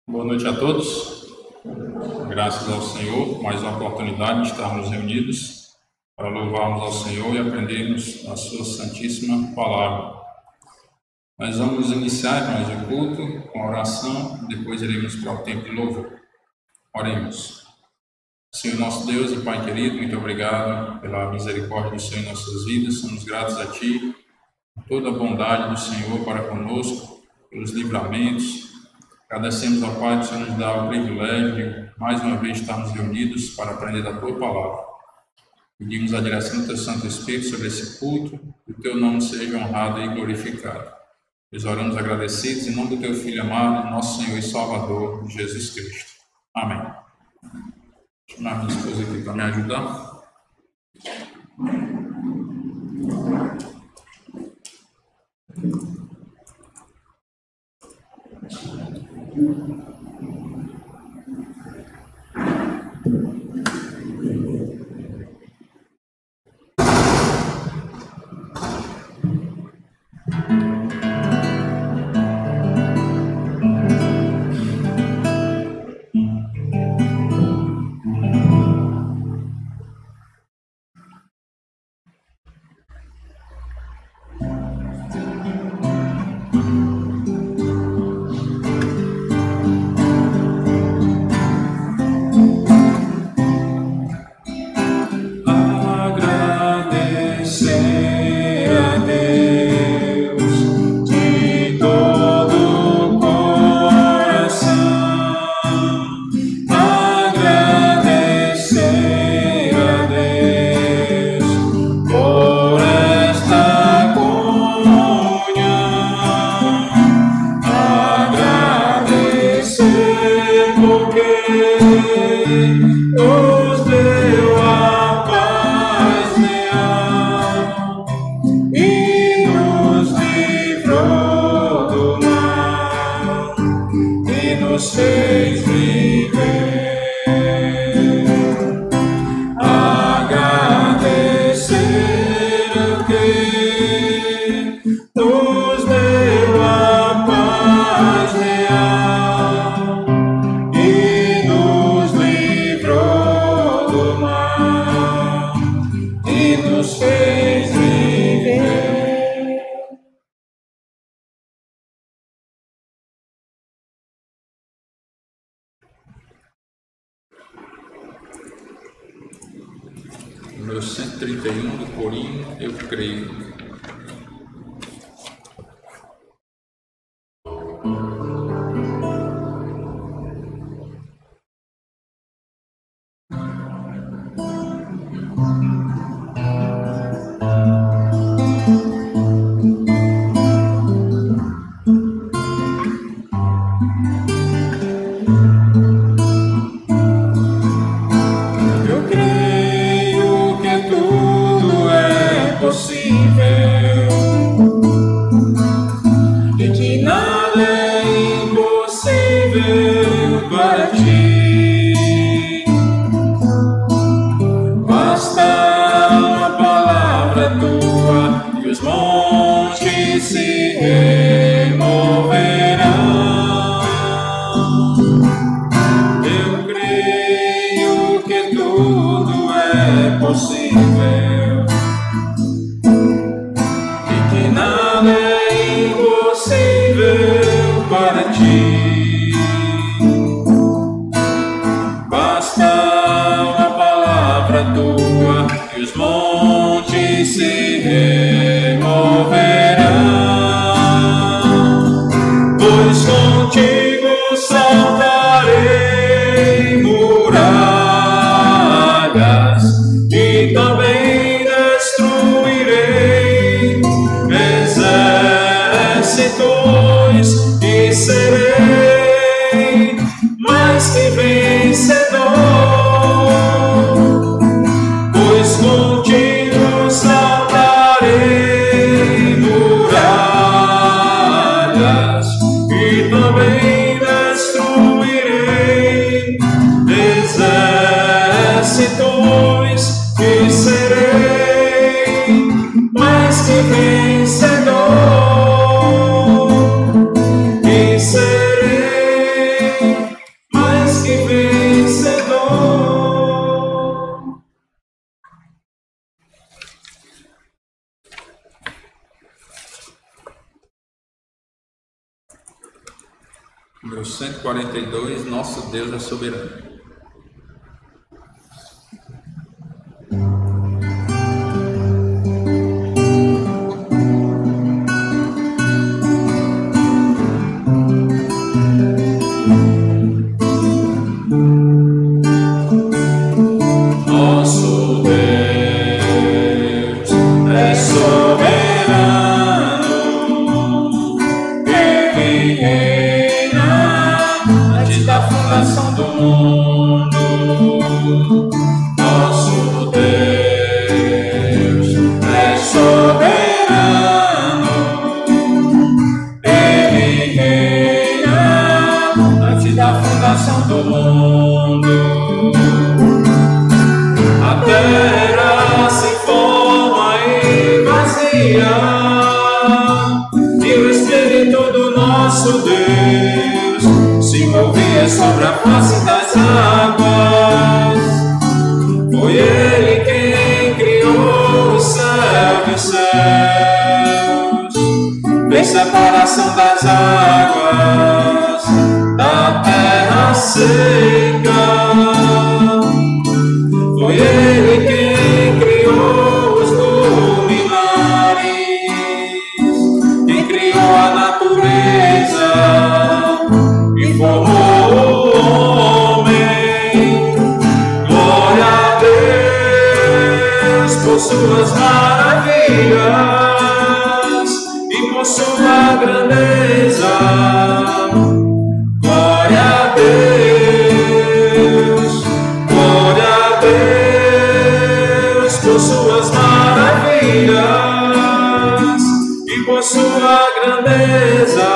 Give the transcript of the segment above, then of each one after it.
Boa noite a todos. Graças ao Senhor, mais uma oportunidade de estarmos reunidos para louvarmos ao Senhor e aprendermos a sua santíssima palavra. Nós vamos iniciar mais o culto com a oração, depois iremos para o tempo de louvor. Oremos. Senhor nosso Deus e Pai querido, muito obrigado pela misericórdia do Senhor em nossas vidas. Somos gratos a Ti, por toda a bondade do Senhor para conosco, pelos livramentos. Agradecemos ao Pai que o Senhor nos dá o privilégio de mais uma vez estarmos reunidos para aprender da Tua palavra. Pedimos a direção do Teu Santo Espírito sobre esse culto, que o Teu nome seja honrado e glorificado. Nós oramos agradecidos em nome do Teu Filho amado, nosso Senhor e Salvador, Jesus Cristo. Amém. Vou chamar minha esposa aqui para me ajudar. Número 131 do corinho, eu creio. E também destruir Número 142, Nosso Deus é soberano. Sobre a face das águas, foi Ele quem criou o céu e os céus, fez separação das águas da terra seca. Foi Ele quem criou os luminares, quem criou a natureza e formou por suas maravilhas e por sua grandeza. Glória a Deus por suas maravilhas e por sua grandeza.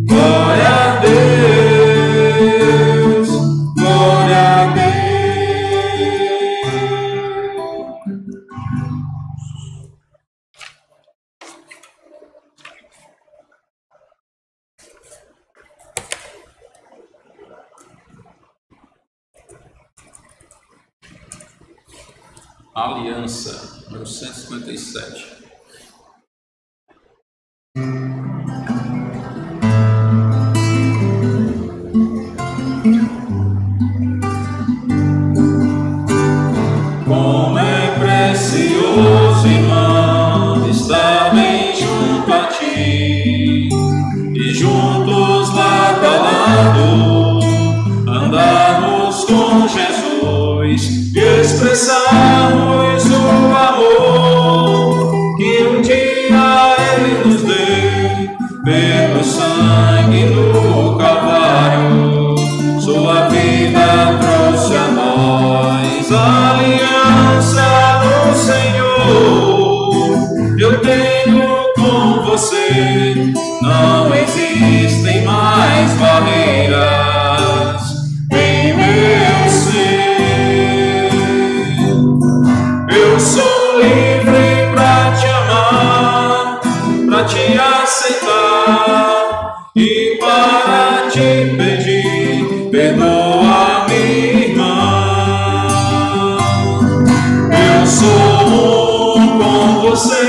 Glória a Deus, glória a Deus. Aliança, número 157. Como é precioso, irmão, estar bem junto a ti e juntos lado a lado andarmos com Jesus e expressarmos o amor que um dia Ele nos deu pelo sangue no Calvário. Sua vida trouxe a nós a aliança no Senhor. Eu tenho com você, não existem mais barreiras em meu ser. Eu sou livre pra te amar, pra te aceitar e para te pedir, perdoa minha irmã. Eu sou um com você,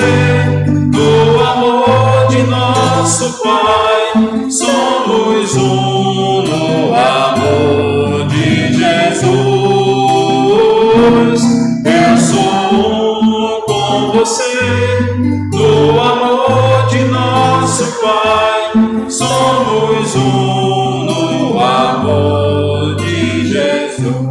no amor de nosso Pai, somos um no amor de Jesus. Eu sou um com você, no amor de nosso Pai, somos um no amor de Jesus.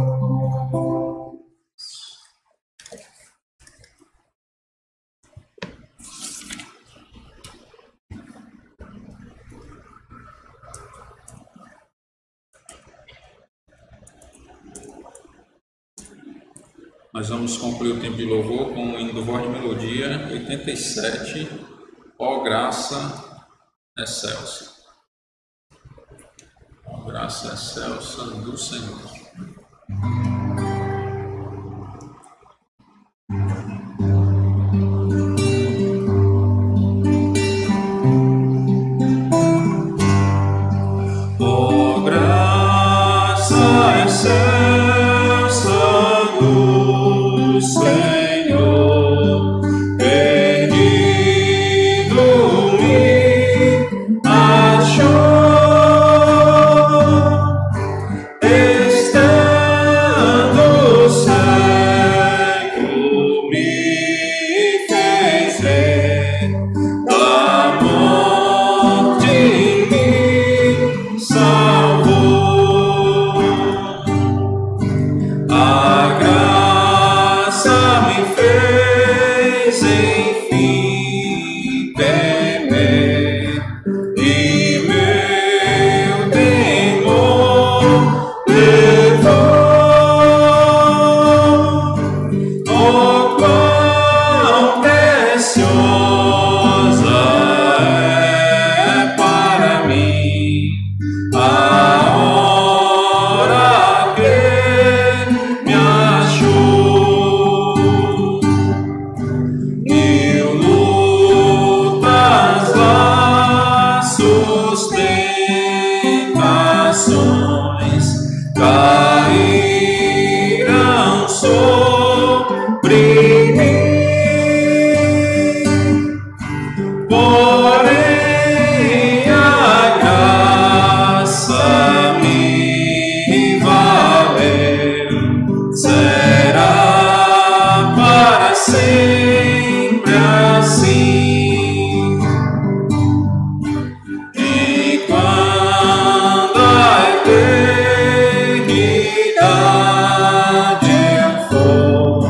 Nós vamos concluir o tempo de louvor com o hino do Voz de Melodia 87, Ó Graça Excelsa. Ó Graça Excelsa do Senhor. Ó graça excelsa do Senhor, perdido me achou. tentações cairão sobre mim. Porém, a graça me valeu, será para sempre assim. E quando a eternidade eu for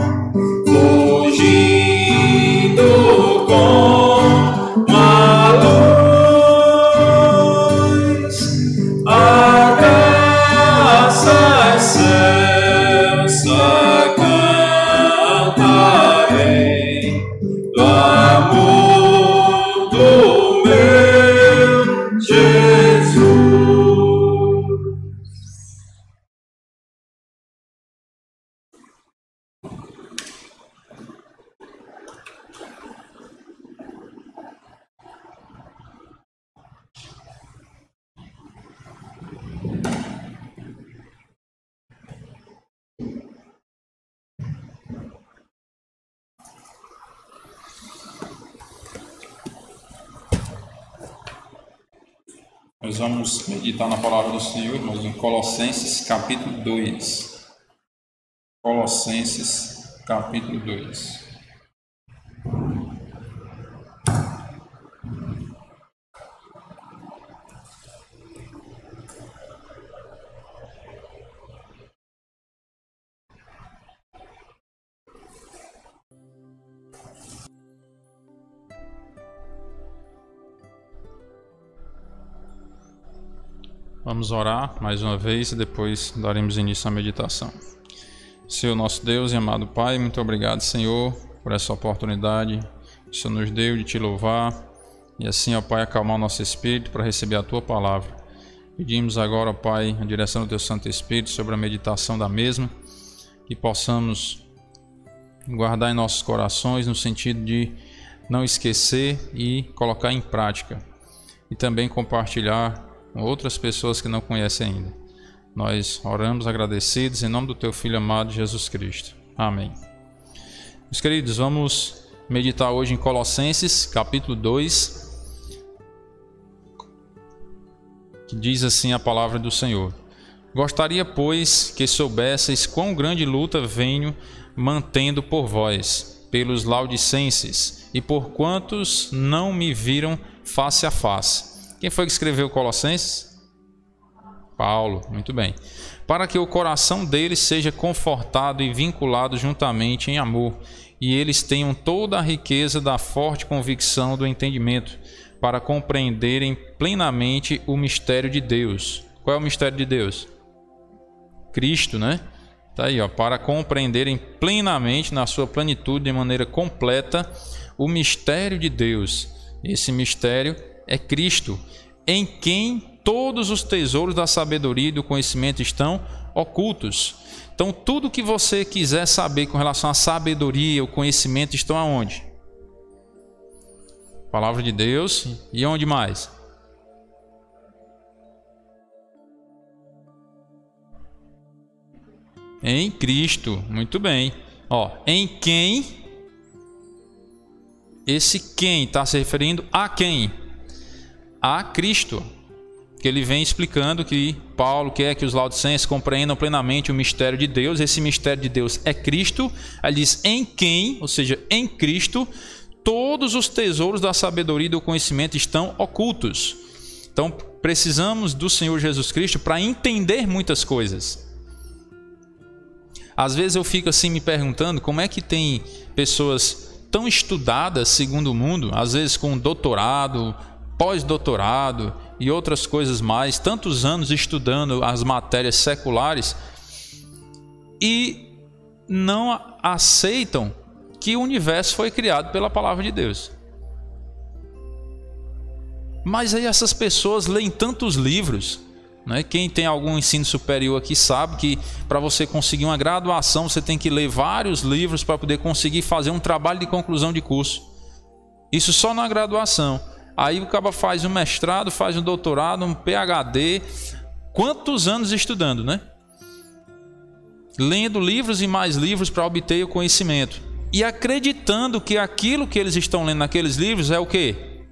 fugindo com a luz, a graça excelsa cantarei do amor do meu Jesus. Nós vamos meditar na palavra do Senhor, irmãos, em Colossenses capítulo 2. Colossenses capítulo 2. Vamos orar mais uma vez e depois daremos início à meditação. Senhor nosso Deus e amado Pai, muito obrigado, Senhor, por essa oportunidade que o Senhor nos deu de Te louvar e assim, ó Pai, acalmar o nosso espírito para receber a Tua palavra. Pedimos agora, ó Pai, a direção do Teu Santo Espírito sobre a meditação da mesma, que possamos guardar em nossos corações no sentido de não esquecer e colocar em prática e também compartilhar com outras pessoas que não conhecem ainda. Nós oramos agradecidos em nome do Teu Filho amado Jesus Cristo. Amém. Meus queridos, vamos meditar hoje em Colossenses capítulo 2, que diz assim a palavra do Senhor: Gostaria, pois, que soubesseis quão grande luta venho mantendo por vós, pelos laodicenses, e por quantos não me viram face a face. Quem foi que escreveu Colossenses? Paulo, muito bem. Para que o coração deles seja confortado e vinculado juntamente em amor, e eles tenham toda a riqueza da forte convicção do entendimento, para compreenderem plenamente o mistério de Deus. Qual é o mistério de Deus? Cristo, né? Tá aí, ó, para compreenderem plenamente, na sua plenitude, de maneira completa, o mistério de Deus. Esse mistério é Cristo, em quem todos os tesouros da sabedoria e do conhecimento estão ocultos. Então, tudo que você quiser saber com relação à sabedoria, o conhecimento estão aonde? Palavra de Deus. E onde mais? Em Cristo. Muito bem. Ó, em quem? Esse quem está se referindo a quem? A Cristo, que ele vem explicando que Paulo quer que os laodicenses compreendam plenamente o mistério de Deus. Esse mistério de Deus é Cristo. Ele diz em quem, ou seja, em Cristo, todos os tesouros da sabedoria e do conhecimento estão ocultos. Então, precisamos do Senhor Jesus Cristo para entender muitas coisas. Às vezes eu fico assim me perguntando como é que tem pessoas tão estudadas segundo o mundo, às vezes com doutorado, pós-doutorado e outras coisas mais, tantos anos estudando as matérias seculares e não aceitam que o universo foi criado pela palavra de Deus. Mas aí essas pessoas leem tantos livros, né? Quem tem algum ensino superior aqui sabe que para você conseguir uma graduação você tem que ler vários livros para poder conseguir fazer um trabalho de conclusão de curso. Isso só na graduação. Aí o cara faz um mestrado, faz um doutorado, um PhD. Quantos anos estudando, né? Lendo livros e mais livros para obter o conhecimento. E acreditando que aquilo que eles estão lendo naqueles livros é o quê?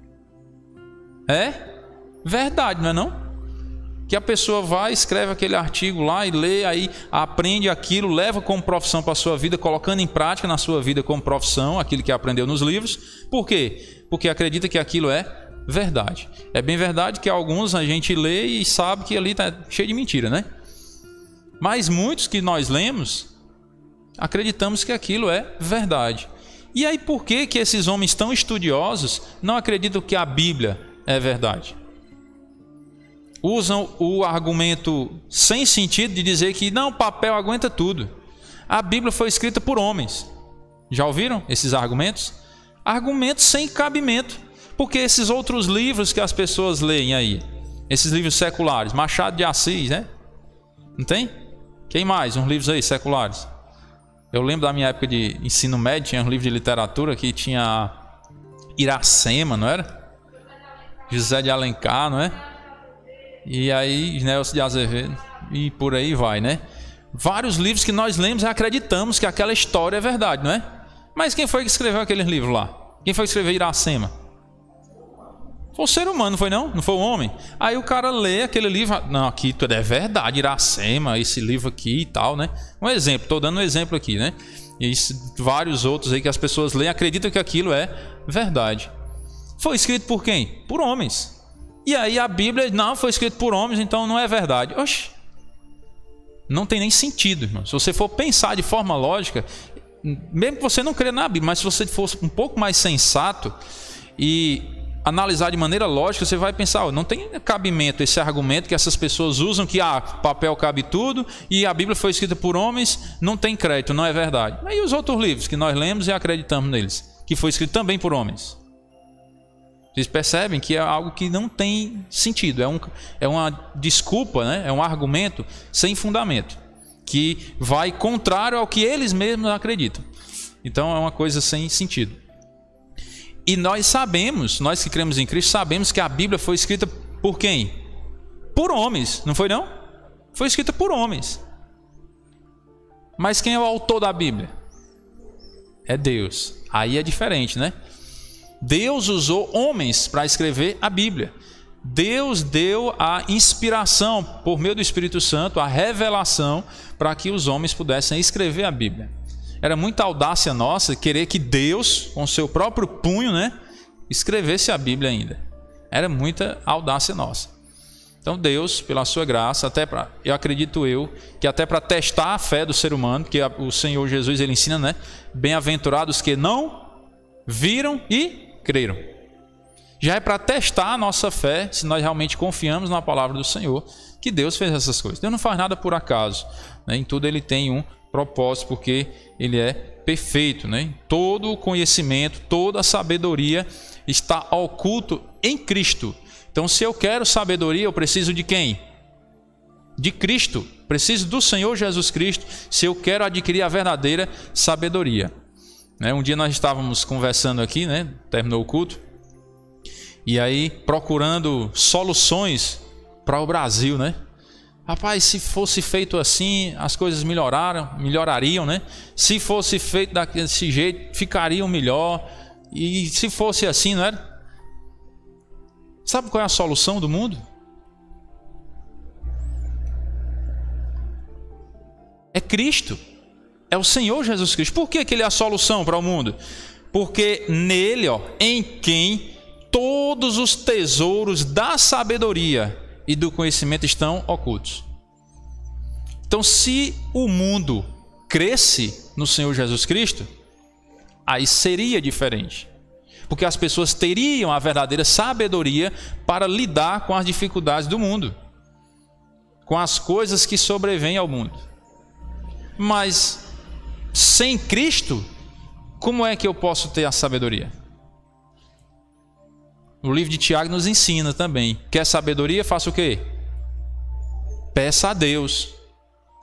É verdade, não é não? Que a pessoa vai, escreve aquele artigo lá e lê, aí aprende aquilo, leva como profissão para a sua vida, colocando em prática na sua vida como profissão aquilo que aprendeu nos livros. Por quê? Porque acredita que aquilo é verdade. É bem verdade que alguns a gente lê e sabe que ali está cheio de mentira, né? Mas muitos que nós lemos, acreditamos que aquilo é verdade. E aí por que esses homens tão estudiosos não acreditam que a Bíblia é verdade? Usam o argumento sem sentido de dizer que não, o papel aguenta tudo. A Bíblia foi escrita por homens. Já ouviram esses argumentos? Argumentos sem cabimento. Porque esses outros livros que as pessoas leem aí, esses livros seculares, Machado de Assis, né? Não tem? Quem mais? Uns livros aí seculares. Eu lembro da minha época de ensino médio, tinha um livro de literatura que tinha Iracema, não era? José de Alencar, não é? E aí Nelson de Azevedo, e por aí vai, né? Vários livros que nós lemos e acreditamos que aquela história é verdade, não é? Mas quem foi que escreveu aqueles livros lá? Quem foi que escreveu Iracema? Foi o ser humano, não foi não? Não foi o homem? Aí o cara lê aquele livro, não, aqui tudo é verdade, Iracema, esse livro aqui e tal, né? Um exemplo, estou dando um exemplo aqui, né? E vários outros aí que as pessoas leem, acreditam que aquilo é verdade. Foi escrito por quem? Por homens. E aí a Bíblia, não, foi escrito por homens, então não é verdade. Oxe, não tem nem sentido, irmão. Se você for pensar de forma lógica, mesmo que você não crê na Bíblia, mas se você fosse um pouco mais sensato e analisar de maneira lógica, você vai pensar, não tem cabimento esse argumento que essas pessoas usam, que papel cabe tudo e a Bíblia foi escrita por homens, não tem crédito, não é verdade. E os outros livros que nós lemos e acreditamos neles, que foi escrito também por homens? Vocês percebem que é algo que não tem sentido, é uma desculpa, né? É um argumento sem fundamento, que vai contrário ao que eles mesmos acreditam. Então é uma coisa sem sentido. E nós sabemos, nós que cremos em Cristo, sabemos que a Bíblia foi escrita por quem? Por homens, não foi não? Foi escrita por homens. Mas quem é o autor da Bíblia? É Deus. Aí é diferente, né? Deus usou homens para escrever a Bíblia. Deus deu a inspiração, por meio do Espírito Santo, a revelação, para que os homens pudessem escrever a Bíblia. Era muita audácia nossa querer que Deus, com seu próprio punho, né, escrevesse a Bíblia ainda. Era muita audácia nossa. Então Deus, pela sua graça, eu acredito que até para testar a fé do ser humano, que o Senhor Jesus ele ensina, né, bem-aventurados que não viram e creram. Já é para testar a nossa fé, se nós realmente confiamos na palavra do Senhor, que Deus fez essas coisas. Deus não faz nada por acaso, né? Em tudo ele tem um propósito, porque ele é perfeito, né? Todo o conhecimento, toda a sabedoria está oculto em Cristo. Então, se eu quero sabedoria, eu preciso de quem? De Cristo. Preciso do Senhor Jesus Cristo, se eu quero adquirir a verdadeira sabedoria. Um dia nós estávamos conversando aqui, né? Terminou o culto, e aí procurando soluções para o Brasil, né? Rapaz, se fosse feito assim, as coisas melhorariam, né? Se fosse feito desse jeito, ficariam melhor. E se fosse assim, não era? Sabe qual é a solução do mundo? É Cristo. É o Senhor Jesus Cristo. Por que ele é a solução para o mundo? Porque nele, em quem todos os tesouros da sabedoria e do conhecimento estão ocultos. Então, se o mundo cresce no Senhor Jesus Cristo, aí seria diferente. Porque as pessoas teriam a verdadeira sabedoria para lidar com as dificuldades do mundo, com as coisas que sobrevêm ao mundo. Mas sem Cristo, como é que eu posso ter a sabedoria? O livro de Tiago nos ensina também. Quer sabedoria? Faça o quê? Peça a Deus.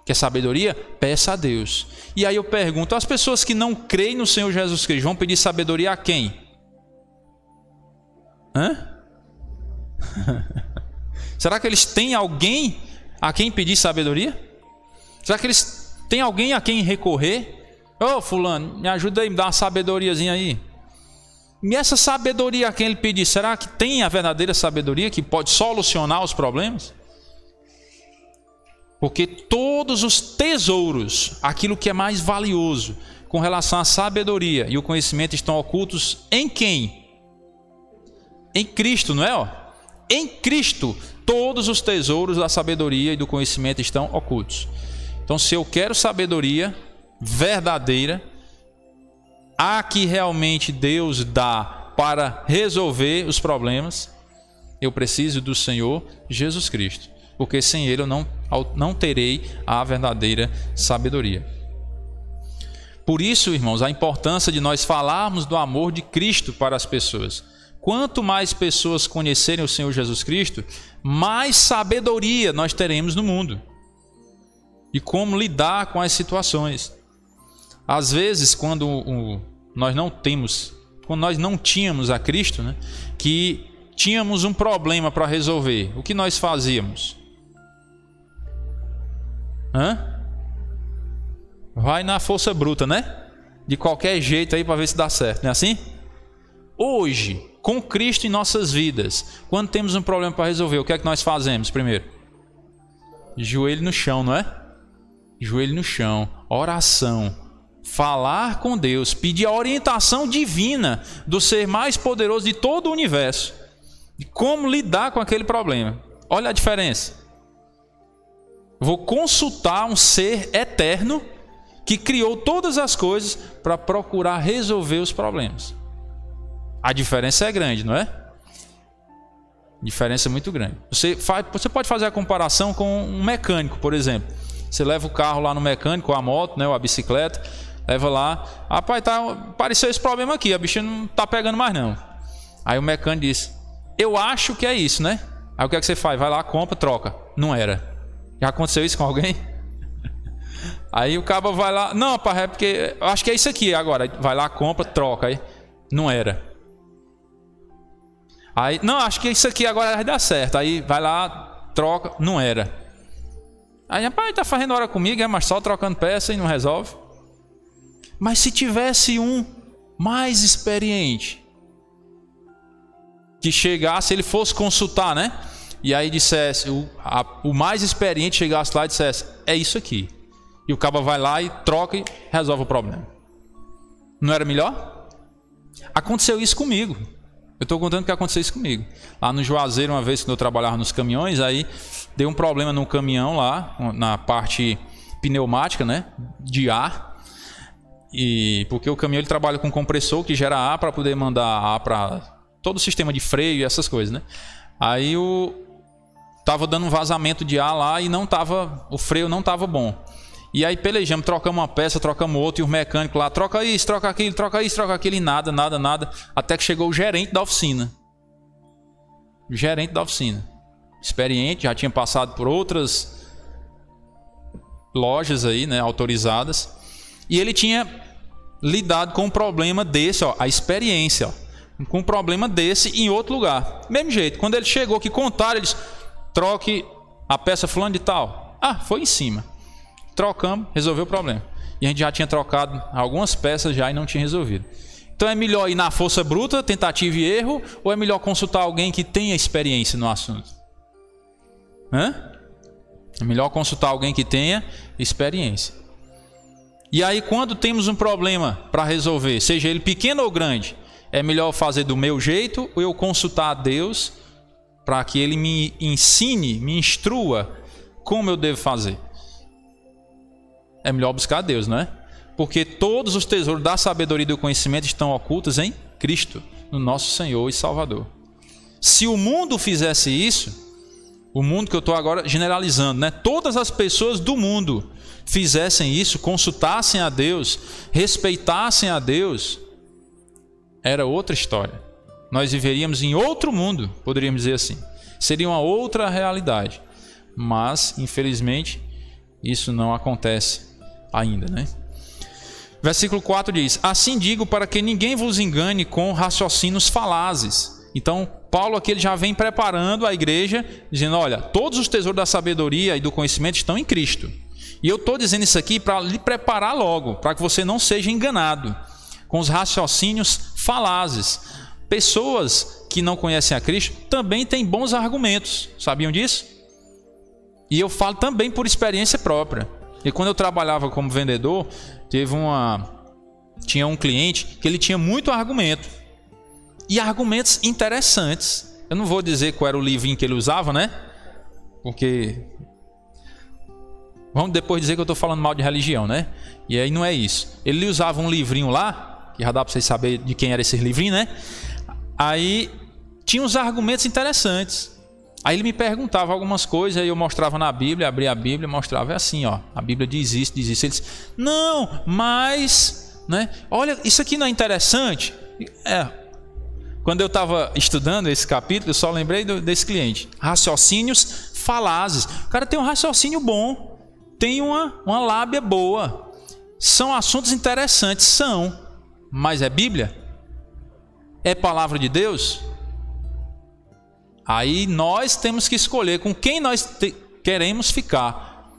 Quer sabedoria? Peça a Deus. E aí eu pergunto, as pessoas que não creem no Senhor Jesus Cristo vão pedir sabedoria a quem? Será que eles têm alguém a quem pedir sabedoria? Será que eles têm alguém a quem recorrer? Ô fulano, me ajuda aí, me dá uma sabedoriazinha aí. E essa sabedoria a quem ele pedir, será que tem a verdadeira sabedoria que pode solucionar os problemas? Porque todos os tesouros, aquilo que é mais valioso com relação à sabedoria e o conhecimento, estão ocultos em quem? Em Cristo, não é? Ó? Em Cristo, todos os tesouros da sabedoria e do conhecimento estão ocultos. Então, se eu quero sabedoria verdadeira, a que realmente Deus dá para resolver os problemas, eu preciso do Senhor Jesus Cristo, porque sem Ele eu não terei a verdadeira sabedoria. Por isso, irmãos, a importância de nós falarmos do amor de Cristo para as pessoas. Quanto mais pessoas conhecerem o Senhor Jesus Cristo, mais sabedoria nós teremos no mundo e como lidar com as situações. Às vezes, quando nós não tínhamos a Cristo, né, que tínhamos um problema para resolver, o que nós fazíamos? Vai na força bruta, né? De qualquer jeito aí para ver se dá certo, não é assim? Hoje, com Cristo em nossas vidas, quando temos um problema para resolver, o que é que nós fazemos primeiro? Joelho no chão, não é? Joelho no chão, oração, falar com Deus, pedir a orientação divina do ser mais poderoso de todo o universo, de como lidar com aquele problema. Olha a diferença. Vou consultar um ser eterno que criou todas as coisas para procurar resolver os problemas. A diferença é grande, não é? Diferença muito grande. Você pode fazer a comparação com um mecânico, por exemplo. Você leva o carro lá no mecânico, ou a moto, né, ou a bicicleta, leva lá. Rapaz, apareceu esse problema aqui, a bicha não está pegando mais não. Aí o mecânico diz, eu acho que é isso, né? Aí o que é que você faz? Vai lá, compra, troca. Não era. Já aconteceu isso com alguém? Aí o cabo vai lá, não, rapaz, é porque eu acho que é isso aqui agora. Vai lá, compra, troca. Aí não era. Aí, não, acho que isso aqui agora vai dar certo. Aí vai lá, troca, não era. Aí, rapaz, tá fazendo hora comigo, mas só trocando peça e não resolve. Mas se tivesse um mais experiente, que chegasse, ele fosse consultar, né? E aí dissesse, o mais experiente chegasse lá e dissesse, é isso aqui. E o cabo vai lá e troca e resolve o problema. Não era melhor? Aconteceu isso comigo. Eu estou contando que aconteceu isso comigo. Lá no Juazeiro, uma vez que eu trabalhava nos caminhões, aí deu um problema no caminhão lá, na parte pneumática, né, de ar. E porque o caminhão ele trabalha com compressor que gera ar para poder mandar ar para todo o sistema de freio e essas coisas, né? Aí tava dando um vazamento de ar lá e o freio não estava bom. E aí pelejamos, trocamos uma peça, trocamos outra, e o mecânico lá, troca isso, troca aquilo, troca isso, troca aquilo, e nada, até que chegou o gerente da oficina. O gerente da oficina. Experiente, já tinha passado por outras lojas aí, né, autorizadas. E ele tinha lidado com um problema desse, ó, a experiência, ó, com um problema desse em outro lugar. Mesmo jeito, quando ele chegou que contaram, ele disse, troque a peça fulano de tal. Ah, foi em cima. Trocamos, resolveu o problema. E a gente já tinha trocado algumas peças já e não tinha resolvido. Então é melhor ir na força bruta, tentativa e erro, ou é melhor consultar alguém que tenha experiência no assunto? É melhor consultar alguém que tenha experiência. E aí quando temos um problema para resolver, seja ele pequeno ou grande, é melhor fazer do meu jeito ou eu consultar a Deus para que Ele me ensine, me instrua como eu devo fazer? É melhor buscar a Deus, não é? Porque todos os tesouros da sabedoria e do conhecimento estão ocultos em Cristo, no nosso Senhor e Salvador. Se o mundo fizesse isso, o mundo que eu estou agora generalizando, né? Todas as pessoas do mundo fizessem isso, consultassem a Deus, respeitassem a Deus, era outra história. Nós viveríamos em outro mundo, poderíamos dizer assim. Seria uma outra realidade. Mas, infelizmente, isso não acontece ainda, né? Versículo 4 diz, assim digo para que ninguém vos engane com raciocínios falazes. Então, Paulo aqui ele já vem preparando a igreja, dizendo, olha, todos os tesouros da sabedoria e do conhecimento estão em Cristo. E eu estou dizendo isso aqui para lhe preparar logo, para que você não seja enganado com os raciocínios falazes. Pessoas que não conhecem a Cristo também têm bons argumentos, sabiam disso? E eu falo também por experiência própria. E quando eu trabalhava como vendedor, tinha um cliente que ele tinha muito argumento. E argumentos interessantes. Eu não vou dizer qual era o livrinho que ele usava, né? Porque vamos depois dizer que eu estou falando mal de religião, né? E aí não é isso. Ele usava um livrinho lá, que já dá para vocês saberem de quem era esse livrinho, né? Aí tinha uns argumentos interessantes. Aí ele me perguntava algumas coisas, aí eu mostrava na Bíblia, abria a Bíblia, mostrava, é assim, ó, a Bíblia diz isso, diz isso. Ele disse, não, mas, né? Olha, isso aqui não é interessante? Quando eu estava estudando esse capítulo, eu só lembrei desse cliente. Raciocínios falazes. O cara tem um raciocínio bom, tem uma lábia boa. São assuntos interessantes, são. Mas é Bíblia? É palavra de Deus? Aí nós temos que escolher com quem nós queremos ficar.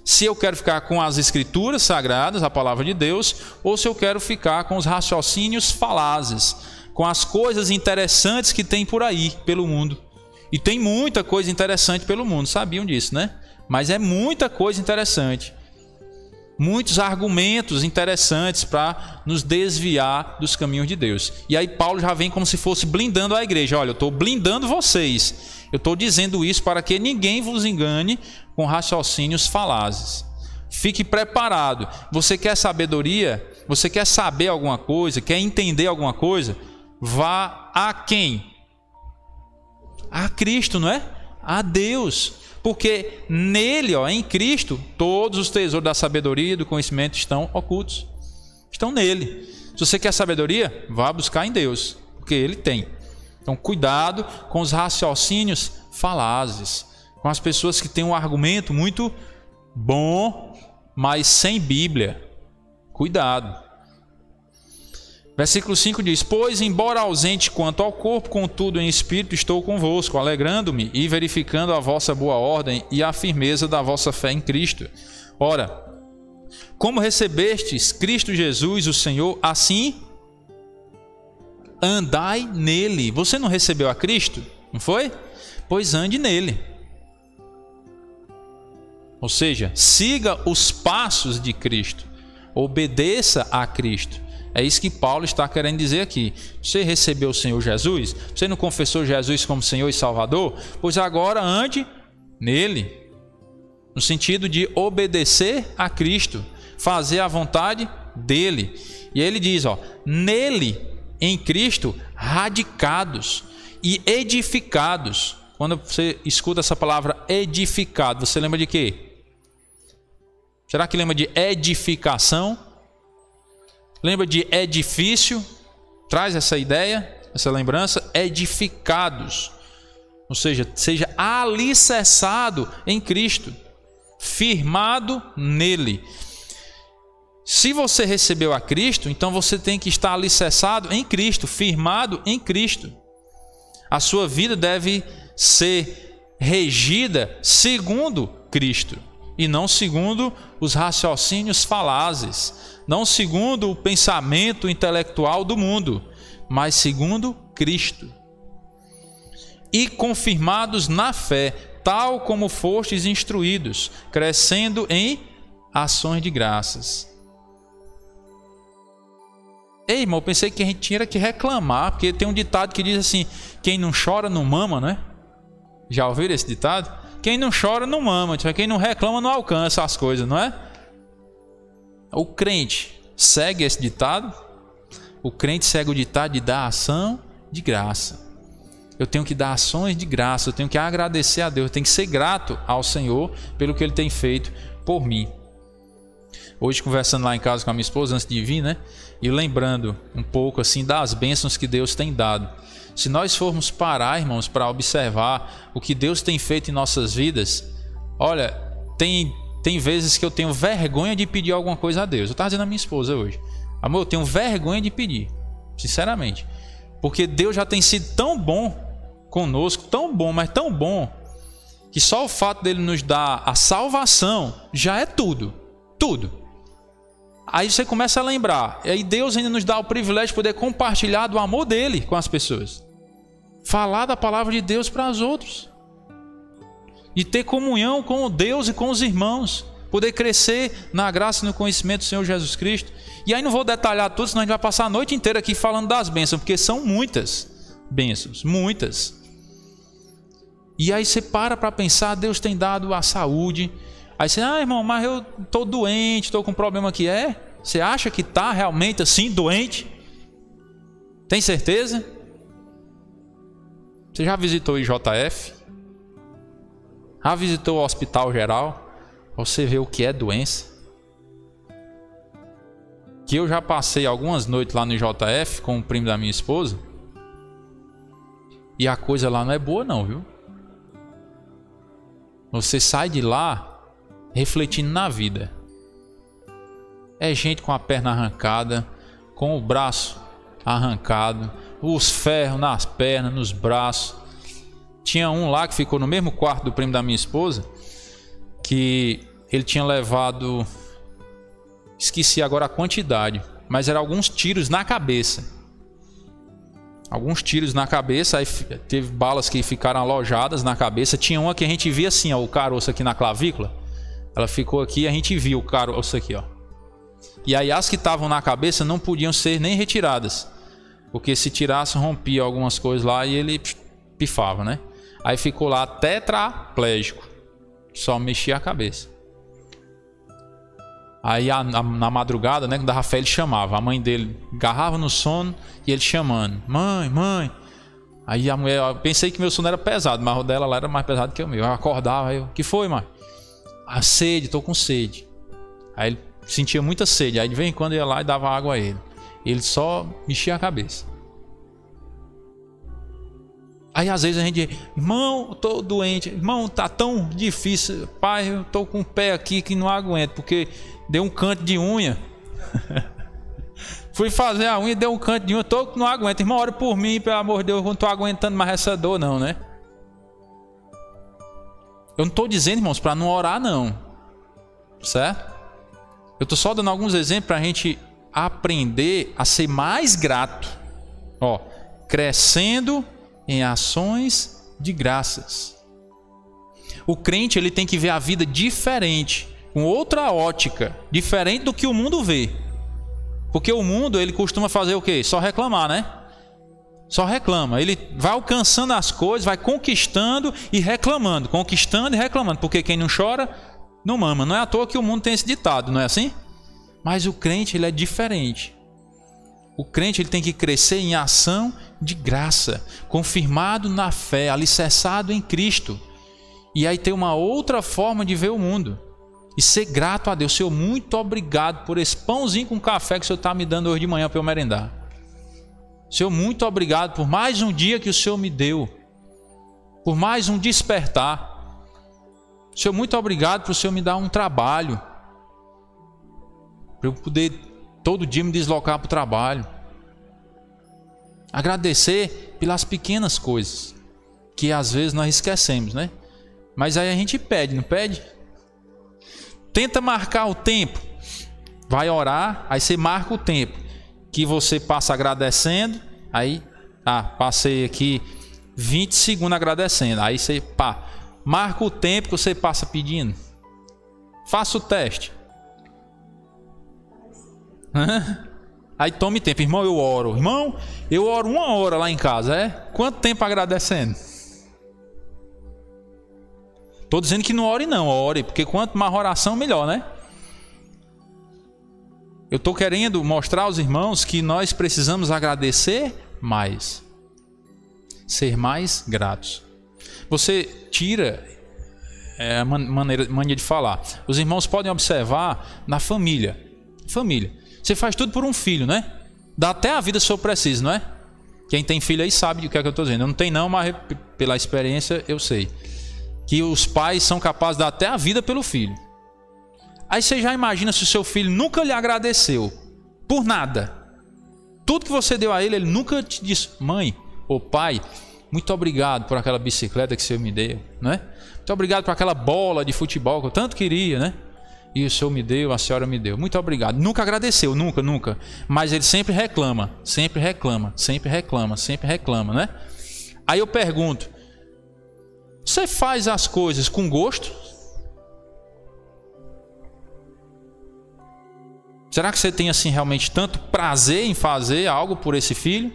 Se eu quero ficar com as escrituras sagradas, a palavra de Deus, ou se eu quero ficar com os raciocínios falazes, com as coisas interessantes que tem por aí, pelo mundo. E tem muita coisa interessante pelo mundo, sabiam disso, né? Mas é muita coisa interessante. Muitos argumentos interessantes para nos desviar dos caminhos de Deus. E aí Paulo já vem como se fosse blindando a igreja. Olha, eu estou blindando vocês. Eu estou dizendo isso para que ninguém vos engane com raciocínios falazes. Fique preparado. Você quer sabedoria? Você quer saber alguma coisa? Quer entender alguma coisa? Vá a quem? A Cristo, não é? A Deus. Porque nele, em Cristo, todos os tesouros da sabedoria e do conhecimento estão ocultos. Estão nele. Se você quer sabedoria, vá buscar em Deus, porque Ele tem. Então, cuidado com os raciocínios falazes, com as pessoas que têm um argumento muito bom, mas sem Bíblia. Cuidado. Versículo 5 diz, pois embora ausente quanto ao corpo, contudo em espírito estou convosco, alegrando-me e verificando a vossa boa ordem e a firmeza da vossa fé em Cristo. Ora, como recebestes Cristo Jesus, o Senhor, assim andai nele. Você não recebeu a Cristo? Não foi? Pois ande nele. Ou seja, siga os passos de Cristo, obedeça a Cristo. É isso que Paulo está querendo dizer aqui. Você recebeu o Senhor Jesus? Você não confessou Jesus como Senhor e Salvador? Pois agora ande nele. No sentido de obedecer a Cristo. Fazer a vontade dele. E ele diz, nele, em Cristo, radicados e edificados. Quando você escuta essa palavra edificado, você lembra de quê? Será que lembra de edificação? Lembra de edifício? Traz essa ideia, essa lembrança. Edificados. Ou seja, seja alicerçado em Cristo. Firmado nele. Se você recebeu a Cristo, então você tem que estar alicerçado em Cristo. Firmado em Cristo. A sua vida deve ser regida segundo Cristo. E não segundo os raciocínios falazes. Não segundo o pensamento intelectual do mundo, mas segundo Cristo. E confirmados na fé, tal como fostes instruídos, crescendo em ações de graças. Ei, irmão, eu pensei que a gente tinha que reclamar, porque tem um ditado que diz assim, quem não chora não mama, né? Já ouviram esse ditado? Quem não chora não mama, quem não reclama não alcança as coisas, não é? O crente segue esse ditado. O crente segue o ditado de dar ação de graça. Eu tenho que dar ações de graça. Eu tenho que agradecer a Deus. Eu tenho que ser grato ao Senhor pelo que Ele tem feito por mim. Hoje, conversando lá em casa com a minha esposa, antes de vir, né? E lembrando um pouco assim das bênçãos que Deus tem dado. Se nós formos parar, irmãos, para observar o que Deus tem feito em nossas vidas, olha, tem vezes que eu tenho vergonha de pedir alguma coisa a Deus. Eu estava dizendo à minha esposa hoje, amor, eu tenho vergonha de pedir, sinceramente. Porque Deus já tem sido tão bom conosco, tão bom, mas tão bom, que só o fato dele nos dar a salvação já é tudo. Tudo. Aí você começa a lembrar. E aí Deus ainda nos dá o privilégio de poder compartilhar do amor dele com as pessoas. Falar da palavra de Deus para os outros. E ter comunhão com Deus e com os irmãos. Poder crescer na graça e no conhecimento do Senhor Jesus Cristo. E aí não vou detalhar tudo, senão a gente vai passar a noite inteira aqui falando das bênçãos, porque são muitas bênçãos, muitas. E aí você para pensar, Deus tem dado a saúde. Aí você, irmão, mas eu estou doente, estou com um problema aqui. Você acha que está realmente assim, doente? Tem certeza? Você já visitou o IJF? Já visitou o Hospital Geral? Você vê o que é doença? Que eu já passei algumas noites lá no IJF com o primo da minha esposa. E a coisa lá não é boa não, viu? Você sai de lá refletindo na vida. É gente com a perna arrancada, com o braço arrancado, os ferros nas pernas, nos braços. Tinha um lá que ficou no mesmo quarto do primo da minha esposa, que ele tinha levado, esqueci agora a quantidade, mas eram alguns tiros na cabeça. Alguns tiros na cabeça, aí teve balas que ficaram alojadas na cabeça. Tinha uma que a gente via assim, ó, o caroço aqui na clavícula. Ela ficou aqui e a gente viu o caroço aqui, ó. E aí as que estavam na cabeça não podiam ser nem retiradas, porque se tirasse rompia algumas coisas lá e ele pifava, né? Aí ficou lá tetraplégico, só mexia a cabeça. Aí na madrugada, né, quando dava fé, ele chamava. A mãe dele agarrava no sono e ele chamando: mãe, mãe. Aí a mulher, eu pensei que meu sono era pesado, mas o dela lá era mais pesado que o meu. Eu acordava, o que foi, mãe? A sede, tô com sede. Aí ele sentia muita sede. Aí de vez em quando eu ia lá e dava água a ele. Ele só mexia a cabeça. Aí às vezes a gente diz: irmão, eu tô doente. Irmão, tá tão difícil. Pai, eu tô com o pé aqui que não aguento, porque deu um canto de unha. Fui fazer a unha e deu um canto de unha. Tô que não aguento. Irmão, ora por mim, pelo amor de Deus. Eu não tô aguentando mais essa dor não, né? Eu não estou dizendo, irmãos, para não orar não. Certo? Eu estou só dando alguns exemplos para a gente aprender a ser mais grato. Ó, crescendo em ações de graças. O crente, ele tem que ver a vida diferente, com outra ótica, diferente do que o mundo vê. Porque o mundo, ele costuma fazer o quê? Só reclamar, né? Só reclama. Ele vai alcançando as coisas, vai conquistando e reclamando. Conquistando e reclamando. Porque quem não chora, não mama. Não é à toa que o mundo tem esse ditado, não é assim? Mas o crente, ele é diferente. O crente, ele tem que crescer em ação de graça, confirmado na fé, alicerçado em Cristo. E aí tem uma outra forma de ver o mundo. E ser grato a Deus. Senhor, muito obrigado por esse pãozinho com café que o Senhor está me dando hoje de manhã para eu merendar. Senhor, muito obrigado por mais um dia que o Senhor me deu. Por mais um despertar. Senhor, muito obrigado por o Senhor me dar um trabalho. Para eu poder todo dia me deslocar para o trabalho. Agradecer pelas pequenas coisas. Que às vezes nós esquecemos, né? Mas aí a gente pede, não pede? Tenta marcar o tempo. Vai orar, aí você marca o tempo. Que você passa agradecendo. Aí, passei aqui 20 segundos agradecendo. Aí você, marca o tempo que você passa pedindo. Faça o teste. Aí tome tempo. Irmão, eu oro. Irmão, eu oro 1 hora lá em casa, é? Quanto tempo agradecendo? Estou dizendo que não ore não, ore. Porque quanto mais oração, melhor, né? Eu estou querendo mostrar aos irmãos que nós precisamos agradecer mais. Ser mais gratos. Você tira a mania de falar. Os irmãos podem observar na família. Família. Você faz tudo por um filho, né? Dá até a vida se for preciso, não é? Quem tem filho aí sabe o que é que eu estou dizendo. Eu não tenho não, mas pela experiência eu sei. Que os pais são capazes de dar até a vida pelo filho. Aí você já imagina se o seu filho nunca lhe agradeceu por nada. Tudo que você deu a ele, ele nunca te disse: mãe ou pai, muito obrigado por aquela bicicleta que o Senhor me deu, né? Muito obrigado por aquela bola de futebol que eu tanto queria, né? E o Senhor me deu, a senhora me deu. Muito obrigado. Nunca agradeceu, nunca. Mas ele sempre reclama, né? Aí eu pergunto: você faz as coisas com gosto? Será que você tem assim realmente tanto prazer em fazer algo por esse filho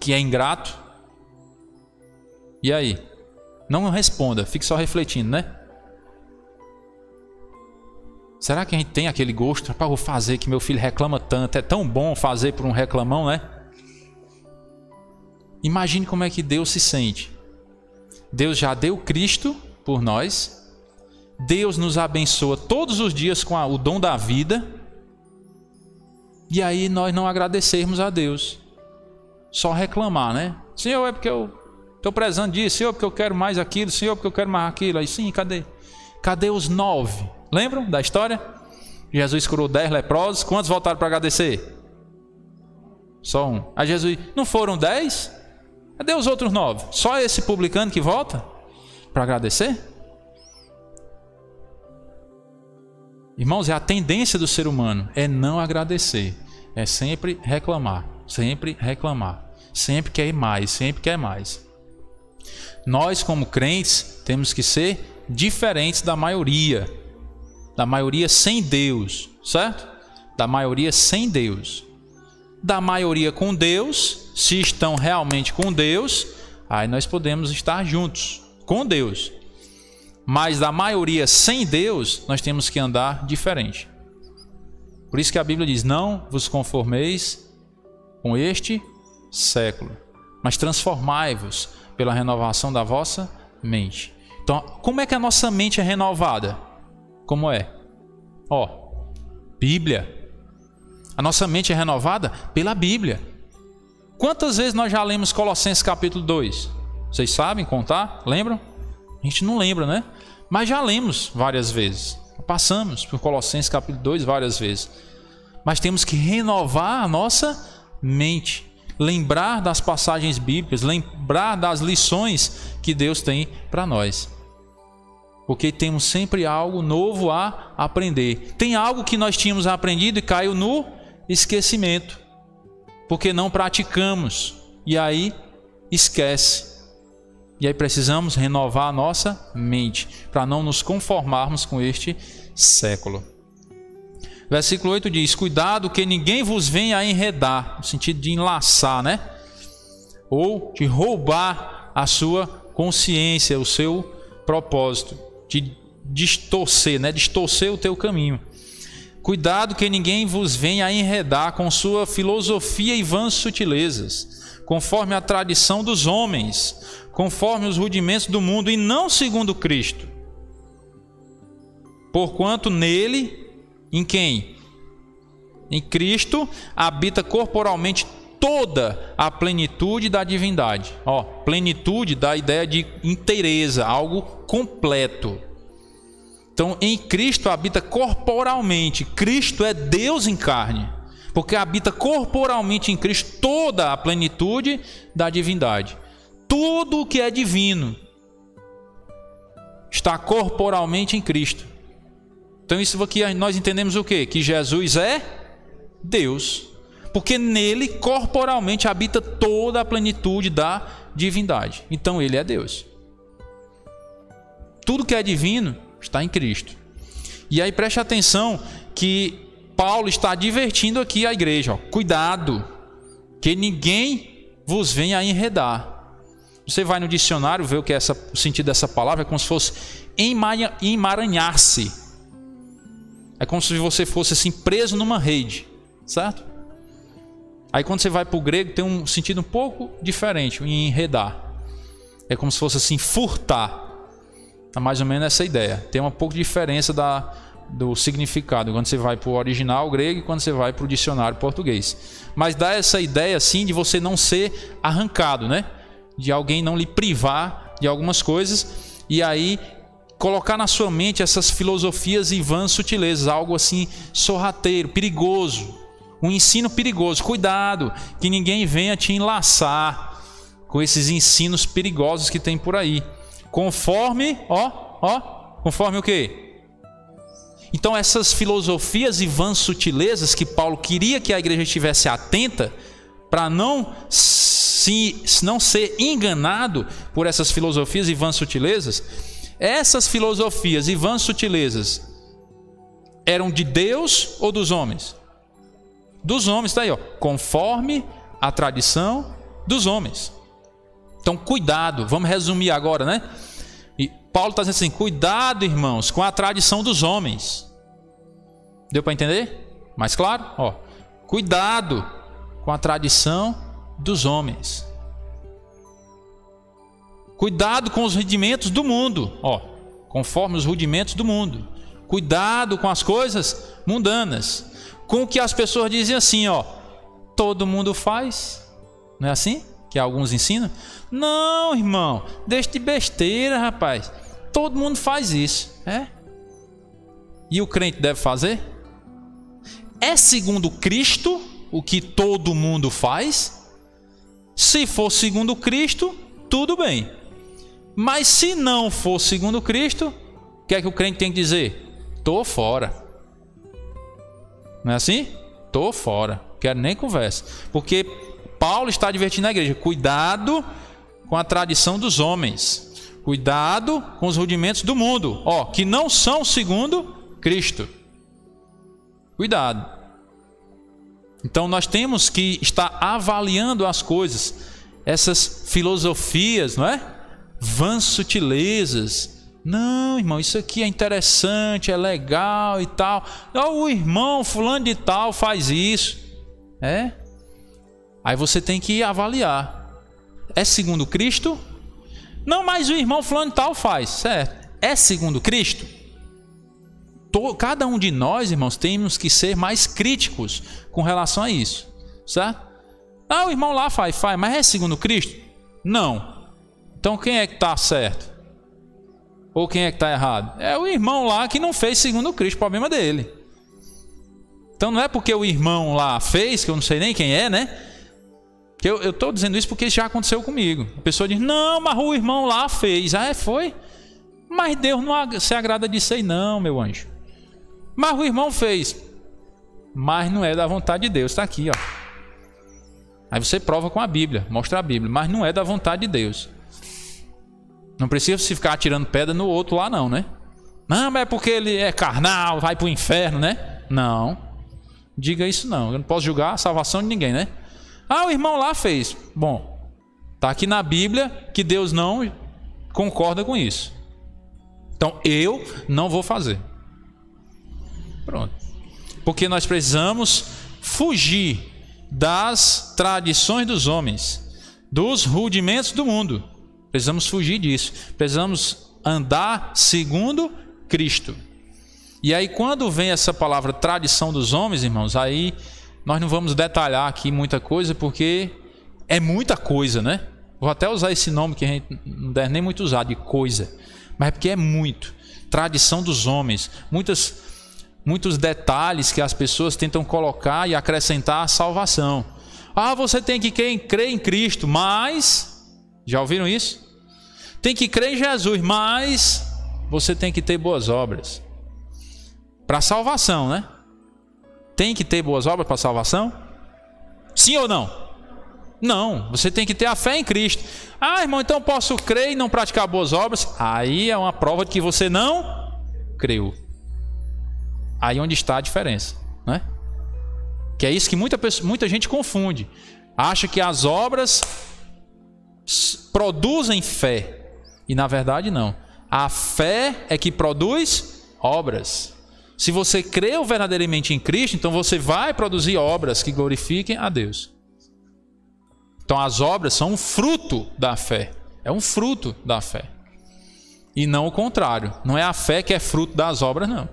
que é ingrato? E aí? Não responda, fique só refletindo, né? Será que a gente tem aquele gosto para vou fazer que meu filho reclama tanto? É tão bom fazer por um reclamão, né? Imagine como é que Deus se sente. Deus já deu Cristo por nós. Deus nos abençoa todos os dias com o dom da vida. E aí nós não agradecermos a Deus. Só reclamar, né? Senhor, é porque eu estou prezando disso. Senhor, porque eu quero mais aquilo. Senhor, porque eu quero mais aquilo. Aí sim, cadê? Cadê os 9? Lembram da história? Jesus curou 10 leprosos. Quantos voltaram para agradecer? Só um. Aí Jesus, não foram 10? Cadê os outros 9? Só esse publicano que volta para agradecer? Irmãos, é a tendência do ser humano, é não agradecer. É sempre reclamar. Sempre quer mais. Nós, como crentes, temos que ser diferentes da maioria sem Deus, certo? Da maioria sem Deus. Da maioria com Deus, se estão realmente com Deus, aí nós podemos estar juntos com Deus. Mas da maioria sem Deus, nós temos que andar diferente. Por isso que a Bíblia diz: não vos conformeis com este século, mas transformai-vos pela renovação da vossa mente. Então, como é que a nossa mente é renovada? Como é? Bíblia. A nossa mente é renovada pela Bíblia. Quantas vezes nós já lemos Colossenses capítulo 2? Vocês sabem contar? Lembram? A gente não lembra, né? Mas já lemos várias vezes. Passamos por Colossenses capítulo 2 várias vezes. Mas temos que renovar a nossa mente. Lembrar das passagens bíblicas. Lembrar das lições que Deus tem para nós. Porque temos sempre algo novo a aprender. Tem algo que nós tínhamos aprendido e caiu no esquecimento. Porque não praticamos. E aí esquece. E aí precisamos renovar a nossa mente para não nos conformarmos com este século. Versículo 8 diz: cuidado que ninguém vos venha a enredar, no sentido de enlaçar, né? Ou de roubar a sua consciência, o seu propósito, de distorcer, né? Distorcer o teu caminho. Cuidado que ninguém vos venha a enredar com sua filosofia e vãs sutilezas, conforme a tradição dos homens, conforme os rudimentos do mundo, e não segundo Cristo. Porquanto nele, em quem? Em Cristo, habita corporalmente toda a plenitude da divindade. Plenitude dá a ideia de inteireza, algo completo. Então, em Cristo habita corporalmente. Cristo é Deus em carne, porque habita corporalmente em Cristo toda a plenitude da divindade. Tudo o que é divino está corporalmente em Cristo. Então isso aqui nós entendemos o quê? Que Jesus é Deus, porque nele corporalmente habita toda a plenitude da divindade. Então ele é Deus. Tudo que é divino está em Cristo. E aí preste atenção que Paulo está advertindo aqui a igreja: cuidado, que ninguém vos venha a enredar. Você vai no dicionário ver o que é o sentido dessa palavra. É como se fosse emaranhar-se. É como se você fosse assim preso numa rede, certo? Aí quando você vai para o grego tem um sentido um pouco diferente, em enredar. É como se fosse assim furtar. É mais ou menos essa ideia. Tem um pouco de diferença do significado quando você vai para o original grego e quando você vai para o dicionário português. Mas dá essa ideia assim de você não ser arrancado, né? De alguém não lhe privar de algumas coisas e aí colocar na sua mente essas filosofias e vãs sutilezas, algo assim sorrateiro, perigoso, Um ensino perigoso. Cuidado, que ninguém venha te enlaçar com esses ensinos perigosos que tem por aí. Conforme, conforme o quê? Então essas filosofias e vãs sutilezas que Paulo queria que a igreja estivesse atenta, para não ser enganado por essas filosofias e vãs sutilezas. Essas filosofias e vãs sutilezas eram de Deus ou dos homens? Dos homens, está aí, conforme a tradição dos homens. Então cuidado, vamos resumir agora, né? E Paulo está dizendo assim, cuidado, irmãos, com a tradição dos homens. Deu para entender? Mais claro? Cuidado com a tradição dos homens. Cuidado com os rudimentos do mundo, conforme os rudimentos do mundo. Cuidado com as coisas mundanas, com o que as pessoas dizem assim, todo mundo faz. Não é assim que alguns ensinam? Não, irmão, deixa de besteira, rapaz. Todo mundo faz isso, E o crente deve fazer? É segundo Cristo o que todo mundo faz? Se for segundo Cristo, tudo bem. Mas se não for segundo Cristo, o que é que o crente tem que dizer? Tô fora. Não é assim? Tô fora. Quero nem conversa. Porque Paulo está advertindo a igreja: cuidado com a tradição dos homens. Cuidado com os rudimentos do mundo, que não são segundo Cristo. Cuidado. Então nós temos que estar avaliando as coisas, essas filosofias, não é? Vãs sutilezas. Não, irmão, isso aqui é interessante, é legal e tal. O irmão fulano de tal faz isso. Aí você tem que avaliar. É segundo Cristo? Não, mas o irmão fulano de tal faz, certo? É segundo Cristo? Cada um de nós, irmãos, temos que ser mais críticos com relação a isso, certo? O irmão lá faz, mas é segundo Cristo? Não. Então quem é que está certo? Ou quem é que está errado? É o irmão lá que não fez segundo Cristo, o problema dele. Então não é porque o irmão lá fez, que eu não sei nem quem é, né? Que eu estou dizendo isso porque isso já aconteceu comigo. A pessoa diz, não, mas o irmão lá fez. Foi? Mas Deus não se agrada disso aí não, meu anjo. Mas o irmão fez. Mas não é da vontade de Deus, está aqui, Aí você prova com a Bíblia, mostra a Bíblia, mas não é da vontade de Deus. Não precisa se ficar atirando pedra no outro lá não, né? Não, mas é porque ele é carnal, vai para o inferno, né? Não, diga isso não. Eu não posso julgar a salvação de ninguém, né? O irmão lá fez. Bom, está aqui na Bíblia que Deus não concorda com isso. Então eu não vou fazer. Pronto. Porque nós precisamos fugir das tradições dos homens, dos rudimentos do mundo. Precisamos fugir disso. Precisamos andar segundo Cristo. E aí quando vem essa palavra tradição dos homens, irmãos, aí nós não vamos detalhar aqui muita coisa, porque é muita coisa, né? Vou até usar esse nome que a gente não deve nem muito usar, de coisa. Mas é porque é muito. Tradição dos homens. Muitos detalhes que as pessoas tentam colocar e acrescentar à salvação. Você tem que crer em Cristo, mas... Já ouviram isso? Tem que crer em Jesus, mas você tem que ter boas obras. Para a salvação, né? Tem que ter boas obras para a salvação? Sim ou não? Não, você tem que ter a fé em Cristo. Irmão, então posso crer e não praticar boas obras? Aí é uma prova de que você não creu. Aí onde está a diferença, né? Que é isso que muita gente confunde. Acha que as obras produzem fé. E na verdade não. A fé é que produz obras. Se você creu verdadeiramente em Cristo, então você vai produzir obras que glorifiquem a Deus. Então as obras são um fruto da fé. É um fruto da fé. E não o contrário. Não é a fé que é fruto das obras, não.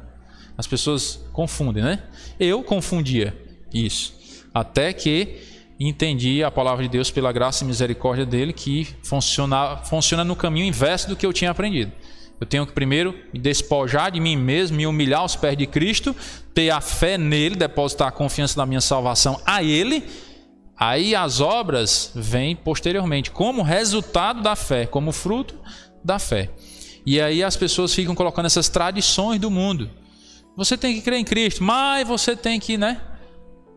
As pessoas confundem, né? Eu confundia isso. Até que entendi a palavra de Deus pela graça e misericórdia dele, que funciona no caminho inverso do que eu tinha aprendido. Eu tenho que primeiro me despojar de mim mesmo, me humilhar aos pés de Cristo, ter a fé nele, depositar a confiança da minha salvação a ele. Aí as obras vêm posteriormente, como resultado da fé, como fruto da fé. E aí as pessoas ficam colocando essas tradições do mundo. Você tem que crer em Cristo, mas você tem que,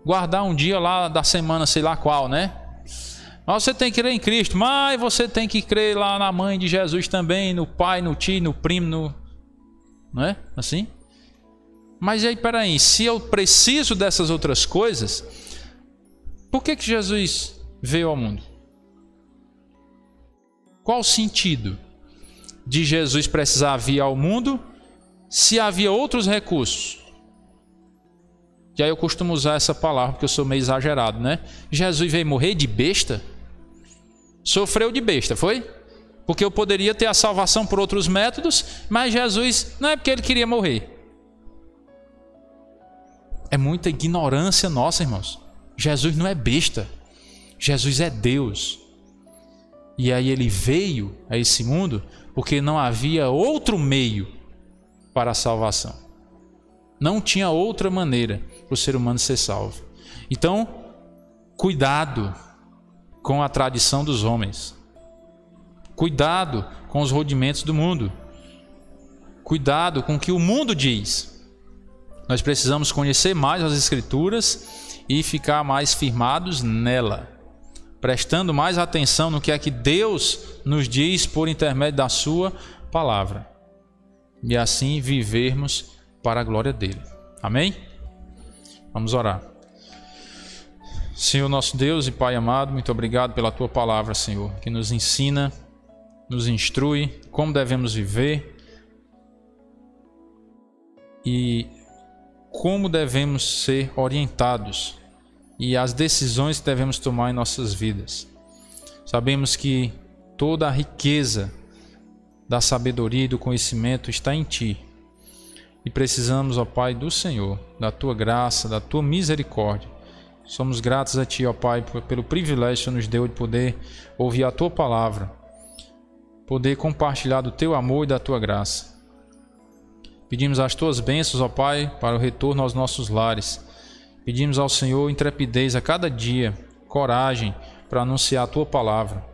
guardar um dia lá da semana, sei lá qual, Mas você tem que crer em Cristo, mas você tem que crer lá na mãe de Jesus também, no pai, no tio, no primo, não é assim? Mas aí, peraí, se eu preciso dessas outras coisas, por que Jesus veio ao mundo? Qual o sentido de Jesus precisar vir ao mundo se havia outros recursos? E aí eu costumo usar essa palavra porque eu sou meio exagerado, Jesus veio morrer de besta? Sofreu de besta, foi? Porque eu poderia ter a salvação por outros métodos, mas Jesus não é porque ele queria morrer. É muita ignorância nossa, irmãos. Jesus não é besta. Jesus é Deus. E aí ele veio a esse mundo porque não havia outro meio para a salvação. Não tinha outra maneira para o ser humano ser salvo. Então, cuidado com a tradição dos homens. Cuidado com os rudimentos do mundo. Cuidado com o que o mundo diz. Nós precisamos conhecer mais as Escrituras e ficar mais firmados nela, prestando mais atenção no que é que Deus nos diz por intermédio da sua palavra. E assim vivermos para a glória dele. Amém? Vamos orar. Senhor nosso Deus e Pai amado, muito obrigado pela tua palavra, Senhor, que nos ensina, nos instrui como devemos viver e como devemos ser orientados e as decisões que devemos tomar em nossas vidas. Sabemos que toda a riqueza da sabedoria e do conhecimento está em Ti. E precisamos, ó Pai, do Senhor, da Tua graça, da Tua misericórdia. Somos gratos a Ti, ó Pai, pelo privilégio que o Senhor nos deu de poder ouvir a Tua palavra, poder compartilhar do Teu amor e da Tua graça. Pedimos as Tuas bênçãos, ó Pai, para o retorno aos nossos lares. Pedimos ao Senhor intrepidez a cada dia, coragem para anunciar a Tua palavra,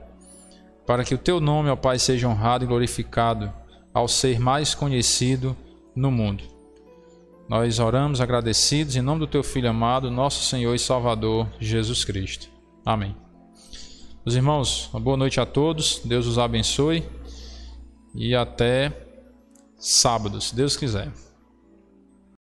para que o Teu nome, ó Pai, seja honrado e glorificado ao ser mais conhecido no mundo. Nós oramos agradecidos em nome do Teu Filho amado, nosso Senhor e Salvador, Jesus Cristo. Amém. Meus irmãos, uma boa noite a todos, Deus os abençoe e até sábado, se Deus quiser.